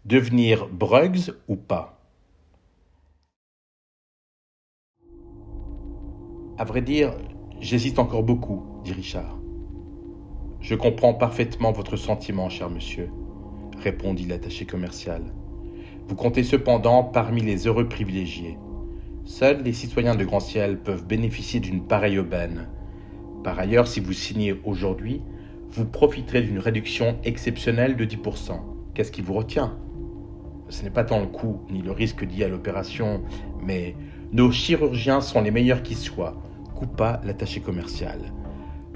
Devenir Brugs ou pas? À vrai dire, j'hésite encore beaucoup, dit Richard. Je comprends parfaitement votre sentiment, cher monsieur, répondit l'attaché commercial. Vous comptez cependant parmi les heureux privilégiés. Seuls les citoyens de Grand Ciel peuvent bénéficier d'une pareille aubaine. Par ailleurs, si vous signez aujourd'hui, vous profiterez d'une réduction exceptionnelle de 10%. Qu'est-ce qui vous retient? Ce n'est pas tant le coût ni le risque lié à l'opération, mais nos chirurgiens sont les meilleurs qui soient, coupa l'attaché commercial.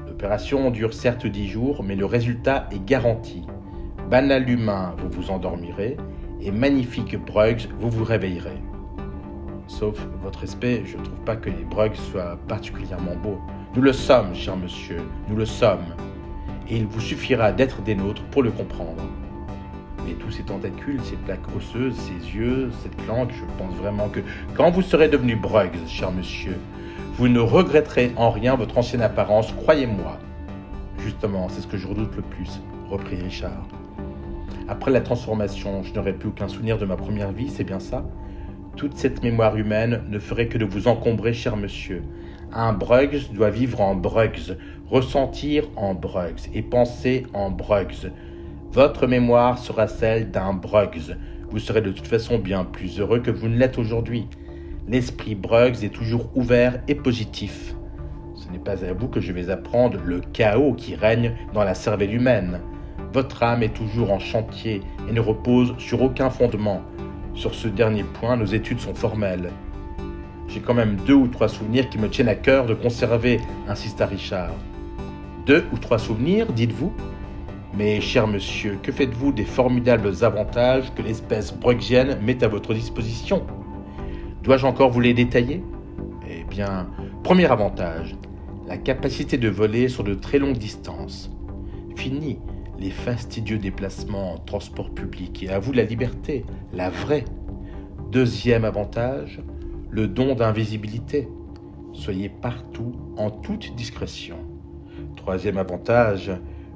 L'opération dure certes 10 jours, mais le résultat est garanti. Banal humain, vous vous endormirez, et magnifique Brugs, vous vous réveillerez. Sauf votre respect, je ne trouve pas que les Brugs soient particulièrement beaux. Nous le sommes, cher monsieur, nous le sommes. Et il vous suffira d'être des nôtres pour le comprendre. Mais tous ces tentacules, ces plaques osseuses, ces yeux, cette langue, je pense vraiment que quand vous serez devenu Brugs, cher monsieur, vous ne regretterez en rien votre ancienne apparence, croyez-moi. Justement, c'est ce que je redoute le plus, reprit Richard. Après la transformation, je n'aurai plus aucun souvenir de ma première vie, c'est bien ça? Toute cette mémoire humaine ne ferait que de vous encombrer, cher monsieur. Un Brugs doit vivre en Brugs, ressentir en Brugs et penser en Brugs. Votre mémoire sera celle d'un Brugs. Vous serez de toute façon bien plus heureux que vous ne l'êtes aujourd'hui. L'esprit Brugs est toujours ouvert et positif. Ce n'est pas à vous que je vais apprendre le chaos qui règne dans la cervelle humaine. Votre âme est toujours en chantier et ne repose sur aucun fondement. Sur ce dernier point, nos études sont formelles. J'ai quand même 2 ou 3 souvenirs qui me tiennent à cœur de conserver, insista Richard. 2 ou 3 souvenirs, dites-vous? Mais, cher monsieur, que faites-vous des formidables avantages que l'espèce brugsienne met à votre disposition? Dois-je encore vous les détailler? Eh bien, premier avantage, la capacité de voler sur de très longues distances. Fini les fastidieux déplacements en transport public et à vous la liberté, la vraie. Deuxième avantage, le don d'invisibilité. Soyez partout en toute discrétion. Troisième avantage,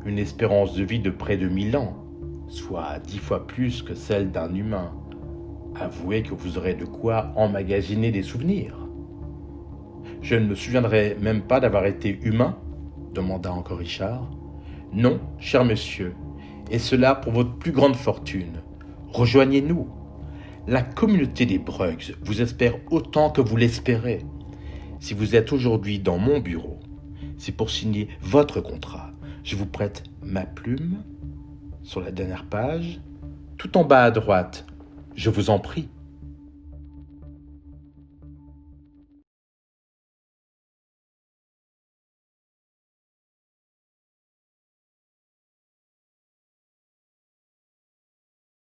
une espérance de vie de près de 1000 ans, soit 10 fois plus que celle d'un humain. Avouez que vous aurez de quoi emmagasiner des souvenirs. Je ne me souviendrai même pas d'avoir été humain, demanda encore Richard. Non, cher monsieur, et cela pour votre plus grande fortune. Rejoignez-nous. La communauté des Brugs vous espère autant que vous l'espérez. Si vous êtes aujourd'hui dans mon bureau, c'est pour signer votre contrat. Je vous prête ma plume sur la dernière page, tout en bas à droite. Je vous en prie.